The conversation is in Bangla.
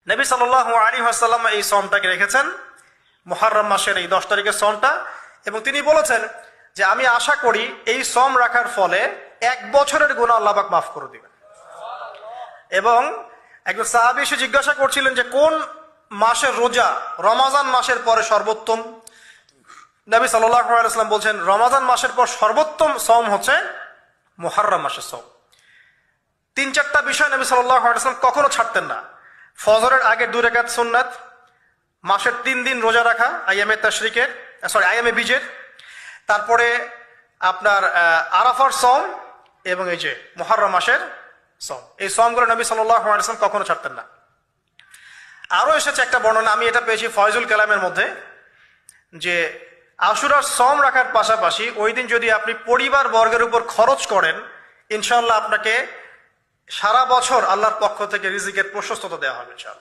নবী সাল্লাল্লাহু আলাইহি ওয়াসাল্লাম এই সওমটাকে রেখেছেন, মুহররম মাসের এই 10 তারিখের সওমটা, এবং তিনি বলেছেন যে আমি আশা করি এই সওম রাখার ফলে 1 বছরের গুনাহ আল্লাহ পাক মাফ করে দিবেন। এবং একজন সাহাবী এসে জিজ্ঞাসা করছিলেন যে কোন মাসের রোজা রমাজান মাসের পরে সর্বোত্তম। নবী সাল্লাল্লাহু আলাইহি ওয়াসাল্লাম বলছেন রমাজান মাসের পর সর্বোত্তম সওম হচ্ছে মুহররম মাসের সওম। 3-4টা বিষয় নবী সাল্লাল্লাহু আলাইহি ওয়াসাল্লাম কখনো ছাড়তেন না। ফজরের আগে 2 রাকাত সুন্নাত, মাসের 3 দিন রোজা রাখা আইয়ামে বীজের, তারপরে আপনার আরাফার সওম, এবং এই যে মুহররম মাসের সওম। এই সওমগুলো নবী সাল্লাল্লাহু আলাইহি ওয়াসাল্লাম কখনো ছাড়তেন না। আরো এসেছে একটা বর্ণনা, আমি এটা পেয়েছি ফয়জুল কালামের মধ্যে, যে আশুরার সওম রাখার পাশাপাশি ওই দিন যদি আপনি পরিবার বর্গের উপর খরচ করেন, ইনশাআল্লাহ আপনাকে সারা বছর আল্লাহর পক্ষ থেকে রিজিকের প্রশস্ততা দেওয়া হবে ইনশাআল্লাহ।